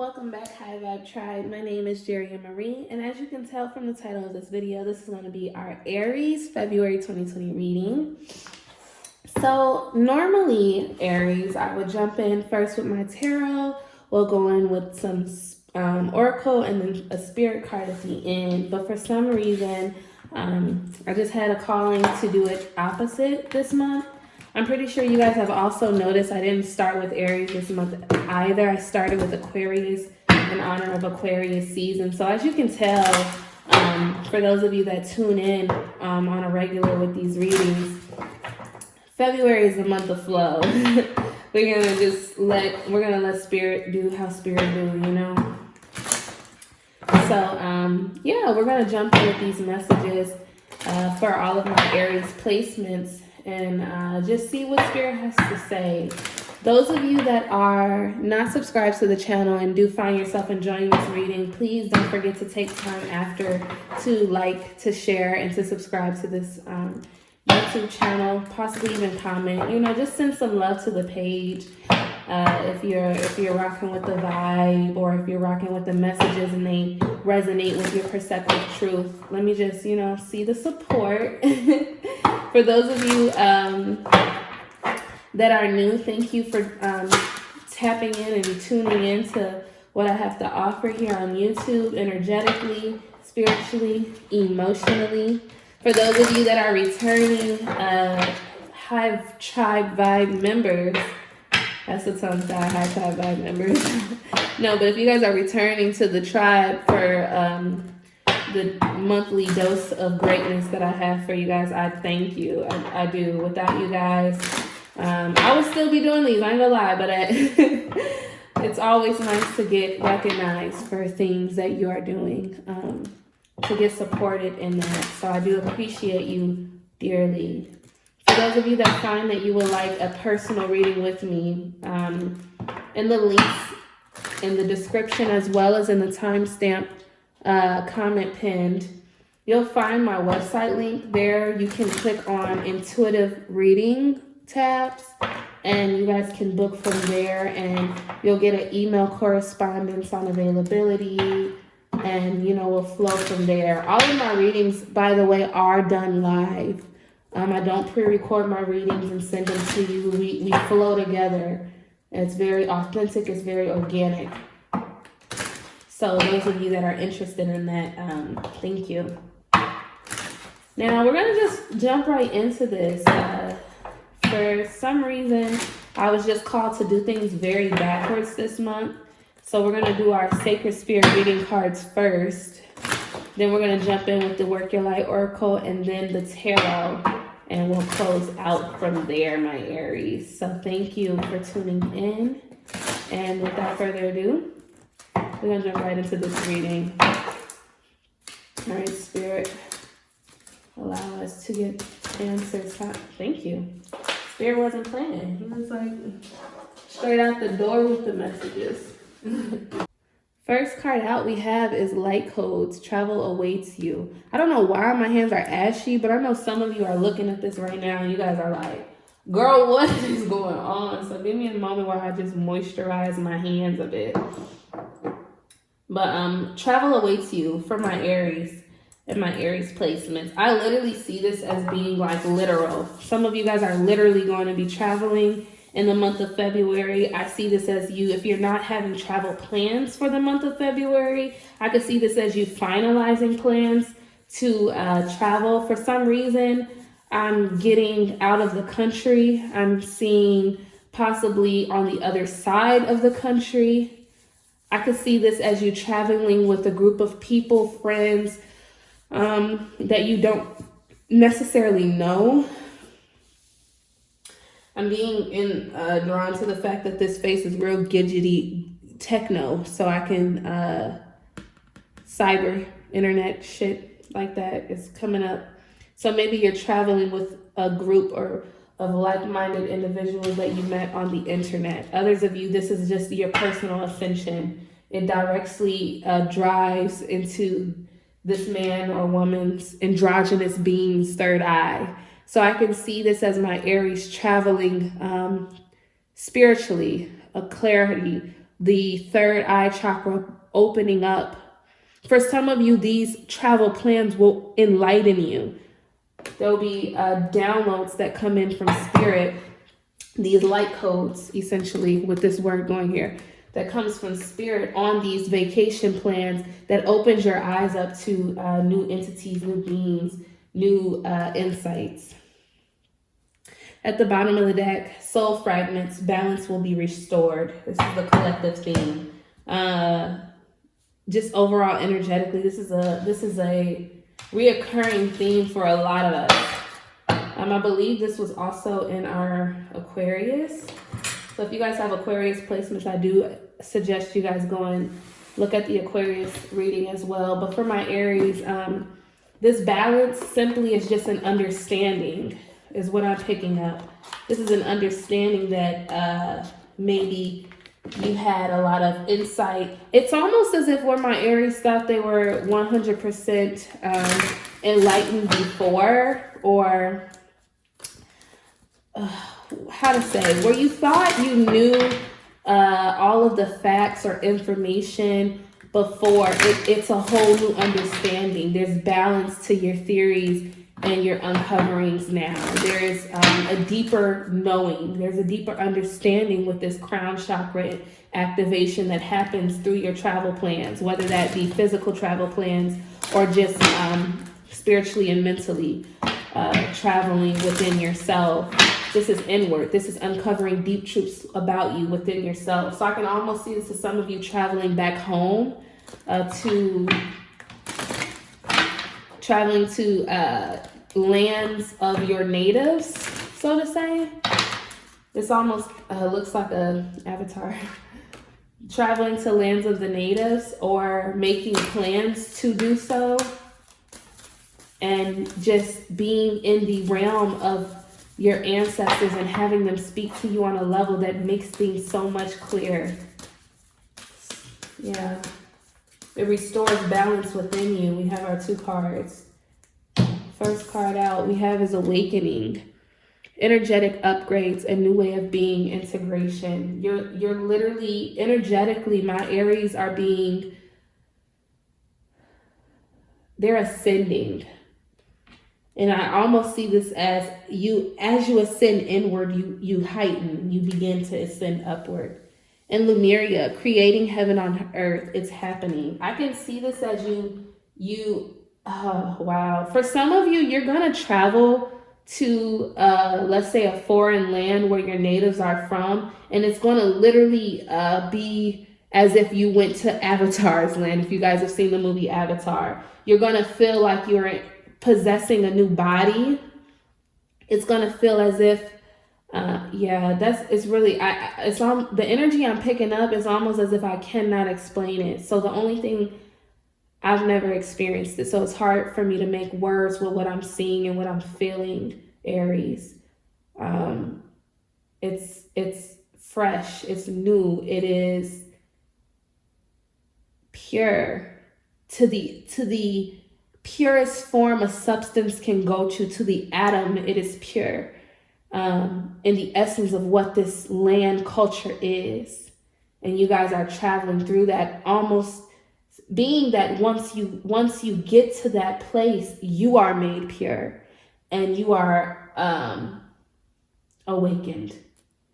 Welcome back, High Vibe Tribe. My name is Jerriah Marie, and as you can tell from the title of this video, this is going to be our Aries February 2020 reading. So normally, Aries, I would jump in first with my tarot. We'll go in with some oracle and then a spirit card at the end. But for some reason, I just had a calling to do it opposite this month. I'm pretty sure you guys have also noticed I didn't start with Aries this month either. I started with Aquarius in honor of Aquarius season. So as you can tell, for those of you that tune in on a regular with these readings, February is the month of flow. we're gonna let spirit do how spirit do, you know. So yeah, we're gonna jump in with these messages for all of my Aries placements and just see what spirit has to say. Those of you that are not subscribed to the channel and do find yourself enjoying this reading, please don't forget to take time after to like, to share, and to subscribe to this YouTube channel, possibly even comment, you know, just send some love to the page. If you're rocking with the vibe, or if you're rocking with the messages and they resonate with your perceptive truth, let me just, you know, see the support. For those of you that are new, thank you for tapping in and tuning in to what I have to offer here on YouTube, energetically, spiritually, emotionally. For those of you that are returning Hive Tribe Vibe members, that's the tongue tie, Hive Tribe Vibe members. No, but if you guys are returning to the tribe for the monthly dose of greatness that I have for you guys, I thank you. I do. Without you guys, I would still be doing these, I ain't gonna lie, but it's always nice to get recognized for things that you are doing, to get supported in that. So I do appreciate you dearly. For those of you that find that you would like a personal reading with me, in the links in the description as well as in the timestamp comment pinned, you'll find my website link there. You can click on intuitive reading tabs and you guys can book from there, and you'll get an email correspondence on availability, and you know, we'll flow from there. All of my readings, by the way, are done live. I don't pre-record my readings and send them to you. We flow together. It's very authentic, it's very organic. So those of you that are interested in that, thank you. Now we're gonna just jump right into this. For some reason, I was just called to do things very backwards this month. So we're gonna do our Sacred Spirit reading cards first. Then we're gonna jump in with the Work Your Light Oracle and then the Tarot. And we'll close out from there, my Aries. So thank you for tuning in. And without further ado, we're gonna jump right into this reading. All right, Spirit, allow us to get answers. Thank you. Spirit wasn't playing. He was like straight out the door with the messages. First card out we have is Light Codes. Travel awaits you. I don't know why my hands are ashy, but I know some of you are looking at this right now and you guys are like, girl, what is going on? So give me a moment while I just moisturize my hands a bit. But travel awaits you for my Aries and my Aries placements. I literally see this as being like literal. Some of you guys are literally going to be traveling in the month of February. I see this as you, if you're not having travel plans for the month of February, I could see this as you finalizing plans to travel. For some reason, I'm getting out of the country. I'm seeing possibly on the other side of the country. I could see this as you traveling with a group of people, friends, that you don't necessarily know. I'm being drawn to the fact that this face is real gadgety techno, so I can cyber internet shit like that is coming up. So maybe you're traveling with a group or of like-minded individuals that you met on the internet. Others of you, this is just your personal ascension. It directly drives into this man or woman's androgynous being's third eye. So I can see this as my Aries traveling spiritually, a clarity, the third eye chakra opening up. For some of you, these travel plans will enlighten you. There'll be downloads that come in from spirit, these light codes, essentially, with this word going here, that comes from spirit on these vacation plans that opens your eyes up to new entities, new beings, new insights. At the bottom of the deck, soul fragments, balance will be restored. This is the collective theme. Just overall energetically, this is a reoccurring theme for a lot of us. I believe this was also in our Aquarius. So if you guys have Aquarius placements, I do suggest you guys go and look at the Aquarius reading as well. But for my Aries, this balance simply is just an understanding, is what I'm picking up. This is an understanding that maybe you had a lot of insight. It's almost as if where my Aries thought they were 100% enlightened before, or how to say, where you thought you knew all of the facts or information before. It's a whole new understanding. There's balance to your theories and your uncoverings now. There is a deeper knowing. There's a deeper understanding with this crown chakra activation that happens through your travel plans, whether that be physical travel plans or just spiritually and mentally traveling within yourself. This is inward. This is uncovering deep truths about you within yourself. So I can almost see this as some of you traveling back home to lands of your natives, so to say. This almost looks like an avatar. Traveling to lands of the natives or making plans to do so, and just being in the realm of your ancestors and having them speak to you on a level that makes things so much clearer. Yeah. It restores balance within you. We have our 2 cards. First card out we have is awakening. Energetic upgrades, a new way of being, integration. You're literally, energetically, my Aries are they're ascending. And I almost see this as you ascend inward, you heighten, you begin to ascend upward. And Lumeria, creating heaven on earth, it's happening. I can see this as oh, wow. For some of you, you're going to travel to, let's say, a foreign land where your natives are from. And it's going to literally be as if you went to Avatar's land. If you guys have seen the movie Avatar, you're going to feel like you're possessing a new body. It's going to feel as if, it's really, the energy I'm picking up is almost as if I cannot explain it. So the only thing, I've never experienced it, so it's hard for me to make words with what I'm seeing and what I'm feeling, Aries. It's fresh, it's new, it is pure, to the purest form a substance can go to the atom. It is pure, in the essence of what this land culture is. And you guys are traveling through that, almost being that once you get to that place, you are made pure and you are awakened.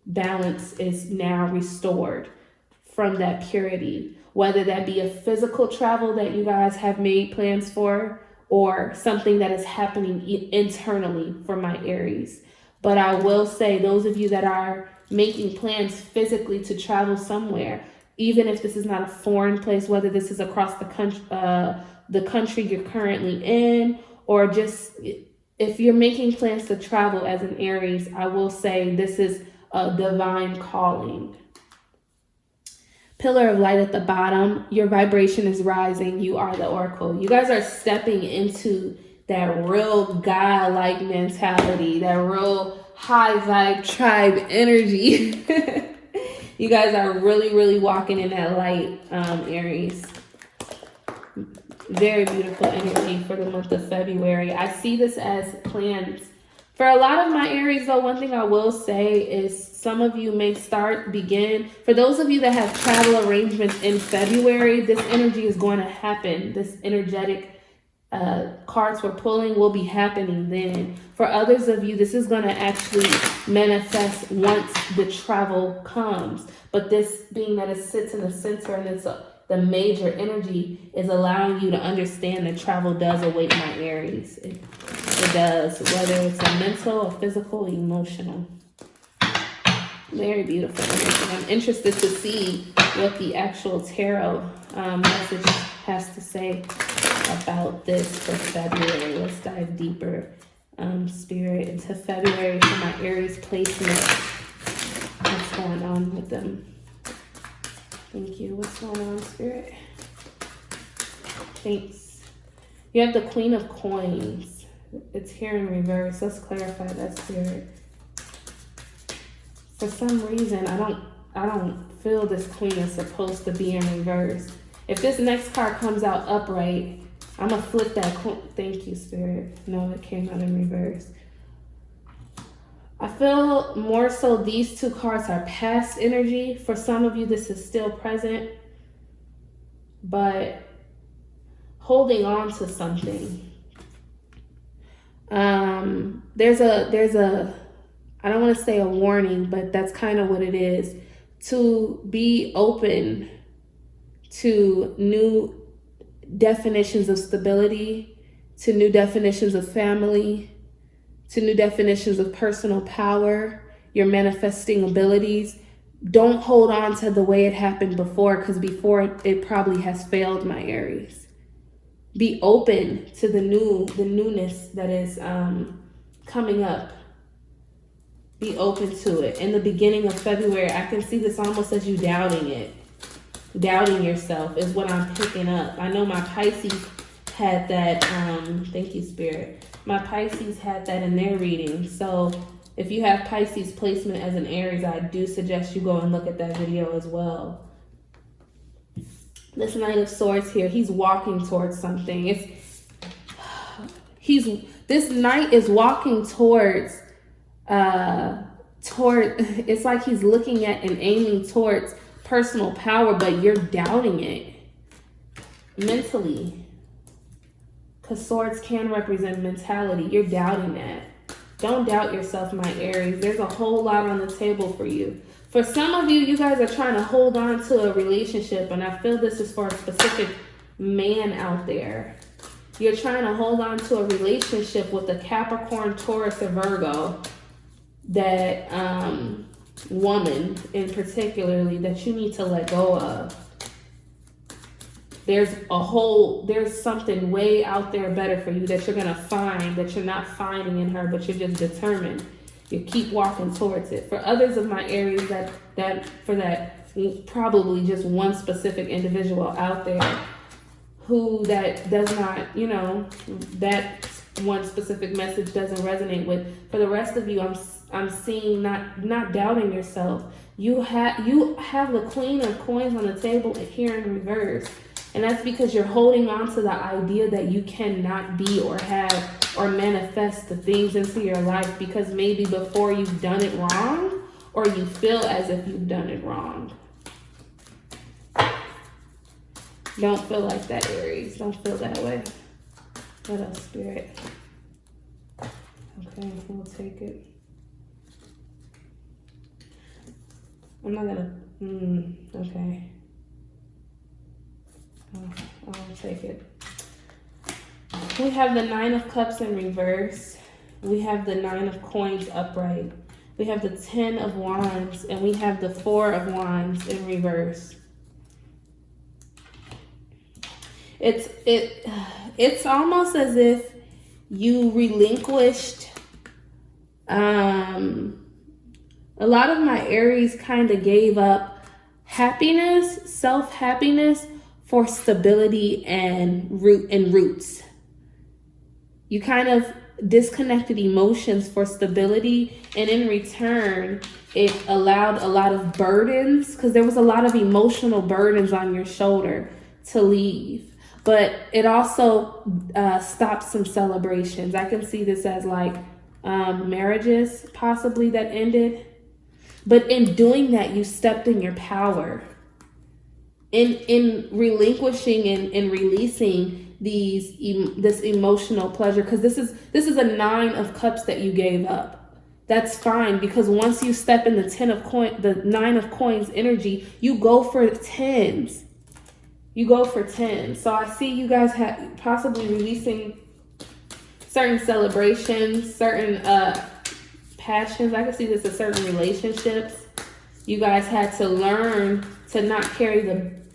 Balance is now restored from that purity, whether that be a physical travel that you guys have made plans for or something that is happening internally for my Aries. But I will say, those of you that are making plans physically to travel somewhere, even if this is not a foreign place, whether this is across the country you're currently in, or just if you're making plans to travel as an Aries, I will say this is a divine calling. Pillar of light at the bottom, your vibration is rising. You are the oracle. You guys are stepping into that real God-like mentality, that real high vibe tribe energy. You guys are really, really walking in that light, Aries. Very beautiful energy for the month of February. I see this as plans. For a lot of my Aries, though, one thing I will say is Some of you may begin. For those of you that have travel arrangements in February, this energy is going to happen. This energetic cards we're pulling will be happening then. For others of you, this is going to actually manifest once the travel comes. But this being that it sits in the center and it's the major energy is allowing you to understand that travel does await my Aries. It does, whether it's a mental, or physical, emotional. Very beautiful energy. I'm interested to see what the actual tarot message has to say about this for February. Let's dive deeper, Spirit, into February for my Aries placement. What's going on with them? Thank you. What's going on, Spirit? Thanks. You have the Queen of Coins. It's here in reverse. Let's clarify that, Spirit. For some reason, I don't feel this Queen is supposed to be in reverse. If this next card comes out upright, I'm going to flip that coin. Thank you, Spirit. No, it came out in reverse. I feel more so these two cards are past energy. For some of you, this is still present. But holding on to something. There's a I don't want to say a warning, but that's kind of what it is. To be open to new definitions of stability, to new definitions of family, to new definitions of personal power, your manifesting abilities. Don't hold on to the way it happened before, because before it probably has failed, my Aries. Be open to the newness that is coming up. Be open to it. In the beginning of February, I can see this almost as you doubting it. Doubting yourself is what I'm picking up. I know my Pisces had that. Thank you, Spirit. My Pisces had that in their reading. So if you have Pisces placement as an Aries, I do suggest you go and look at that video as well. This Knight of Swords here, he's walking towards something. This Knight is walking towards it's like he's looking at and aiming towards personal power, but you're doubting it mentally, because swords can represent mentality. You're doubting that. Don't doubt yourself, my Aries. There's a whole lot on the table for you. For some of you, you guys are trying to hold on to a relationship, and I feel this is for a specific man out there. You're trying to hold on to a relationship with a Capricorn, Taurus, or Virgo. That woman in particularly that you need to let go of. There's something way out there better for you that you're going to find, that you're not finding in her, but you're just determined. You keep walking towards it. For others of my Aries, that probably just one specific individual out there who that does not, that one specific message doesn't resonate with. For the rest of you, I'm seeing not doubting yourself. You have the Queen of Coins on the table here in reverse. And that's because you're holding on to the idea that you cannot be or have or manifest the things into your life because maybe before you've done it wrong, or you feel as if you've done it wrong. Don't feel like that, Aries. Don't feel that way. What else, Spirit? Okay, we'll take it. I'm not gonna, okay. I'll take it. We have the Nine of Cups in reverse. We have the Nine of Coins upright. We have the 10 of Wands, and we have the 4 of Wands in reverse. It's almost as if you relinquished, a lot of my Aries kind of gave up happiness, self-happiness for stability and roots. You kind of disconnected emotions for stability, and in return, it allowed a lot of burdens, because there was a lot of emotional burdens on your shoulder to leave. But it also stopped some celebrations. I can see this as like marriages possibly that ended. But in doing that, you stepped in your power. In relinquishing and releasing this emotional pleasure, because this is a 9 of cups that you gave up. That's fine, because once you step in the 9 of coins energy, you go for 10s. You go for 10. So I see you guys possibly releasing certain celebrations, certain passions. I can see this as certain relationships. You guys had to learn to not carry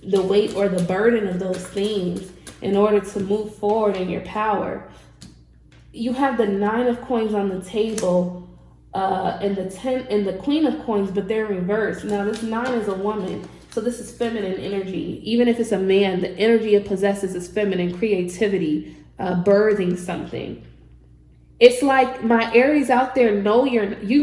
the weight or the burden of those things in order to move forward in your power. You have the 9 of coins on the table and the 10 and the Queen of coins, but they're reversed. Now this 9 is a woman, so this is feminine energy. Even if it's a man, the energy it possesses is feminine, creativity, birthing something. It's like my Aries out there you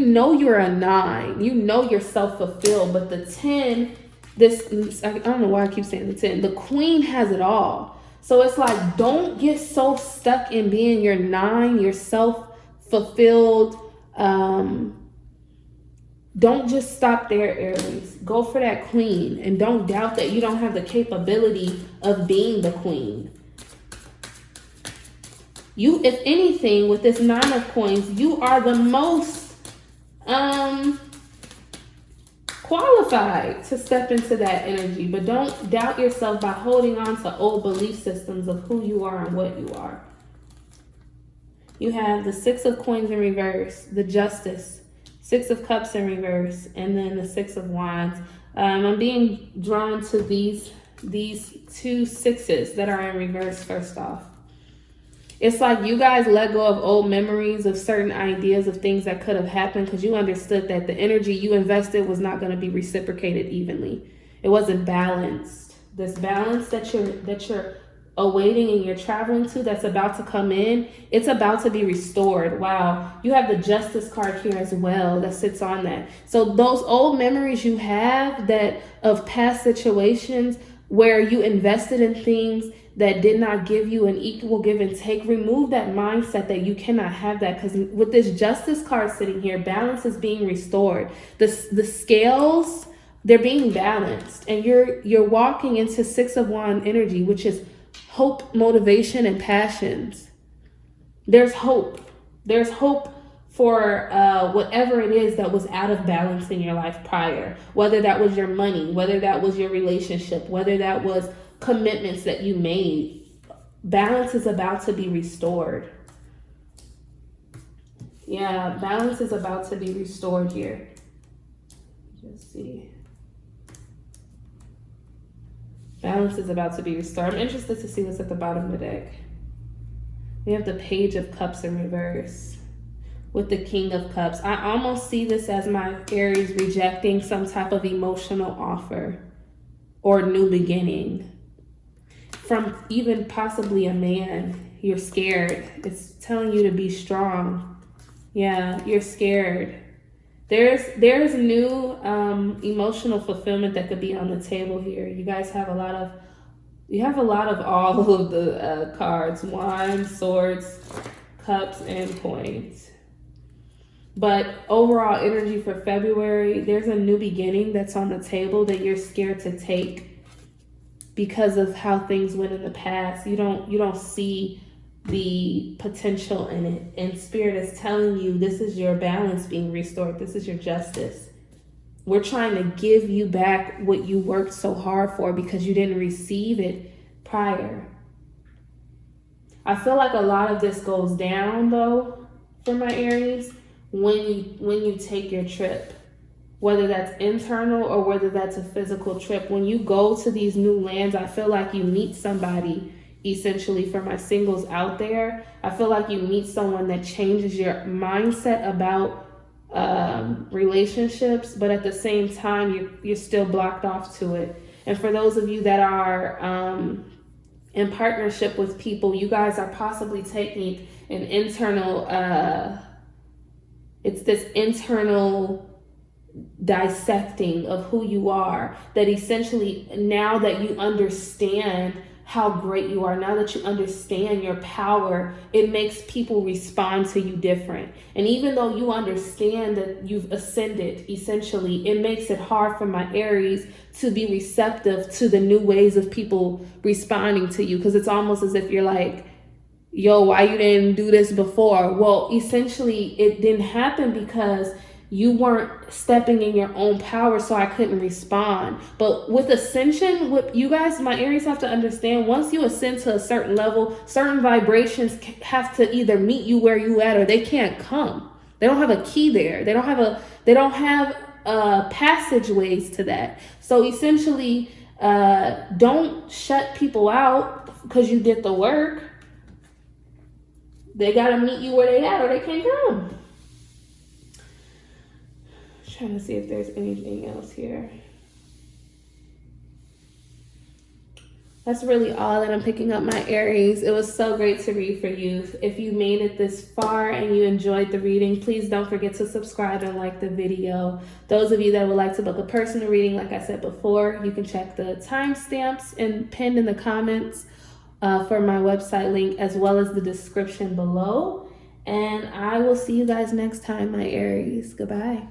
know you're a 9. You know you're self-fulfilled, but the 10, I don't know why I keep saying the 10. The Queen has it all. So it's like, don't get so stuck in being your 9, your self-fulfilled. Don't just stop there, Aries. Go for that Queen, and don't doubt that you don't have the capability of being the Queen. You, if anything, with this 9 of coins, you are the most qualified to step into that energy. But don't doubt yourself by holding on to old belief systems of who you are and what you are. You have the 6 of coins in reverse, the Justice, 6 of cups in reverse, and then the 6 of wands. I'm being drawn to these 2 6s that are in reverse first off. It's like you guys let go of old memories of certain ideas of things that could have happened, because you understood that the energy you invested was not going to be reciprocated evenly. It wasn't balanced. This balance that you're awaiting and you're traveling to, that's about to come in, it's about to be restored. Wow. You have the Justice card here as well that sits on that. So those old memories you have that of past situations where you invested in things that did not give you an equal give and take, remove that mindset that you cannot have that. Because with this Justice card sitting here, balance is being restored. The scales, they're being balanced, and you're walking into 6 of wands energy, which is hope, motivation, and passions. There's hope. There's hope for whatever it is that was out of balance in your life prior, whether that was your money, whether that was your relationship, whether that was commitments that you made. Balance is about to be restored. Yeah, balance is about to be restored here. Let's see. Balance is about to be restored. I'm interested to see what's at the bottom of the deck. We have the Page of Cups in reverse with the King of Cups. I almost see this as my Aries rejecting some type of emotional offer or new beginning from even possibly a man. You're scared. It's telling you to be strong. Yeah, you're scared. There's new emotional fulfillment that could be on the table here. You guys have a lot of all of the cards: wands, swords, cups, and coins. But overall energy for February, there's a new beginning that's on the table that you're scared to take because of how things went in the past. You don't see the potential in it, and Spirit is telling you this is your balance being restored. This is your justice. We're trying to give you back what you worked so hard for because you didn't receive it prior. I feel like a lot of this goes down though for my Aries when you take your trip, whether that's internal or whether that's a physical trip. When you go to these new lands, I feel like you meet somebody. Essentially, for my singles out there, I feel like you meet someone that changes your mindset about relationships, but at the same time, you're still blocked off to it. And for those of you that are in partnership with people, you guys are possibly taking an internal, it's this internal dissecting of who you are, that essentially now that you understand how great you are, now that you understand your power, it makes people respond to you different. And even though you understand that you've ascended, essentially, it makes it hard for my Aries to be receptive to the new ways of people responding to you, because it's almost as if you're like, yo, why you didn't do this before? Well, essentially, it didn't happen because you weren't stepping in your own power, so I couldn't respond. But with ascension, what you guys, my Aries, have to understand, once you ascend to a certain level, certain vibrations have to either meet you where you at, or they can't come. They don't have a key there. They don't have passageways to that. So essentially, don't shut people out because you did the work. They gotta meet you where they at, or they can't come. Trying to see if there's anything else here. That's really all that I'm picking up, my Aries. It was so great to read for you. If you made it this far and you enjoyed the reading, please don't forget to subscribe and like the video. Those of you that would like to book a personal reading, like I said before, you can check the timestamps and pinned in the comments for my website link, as well as the description below. And I will see you guys next time, my Aries. Goodbye.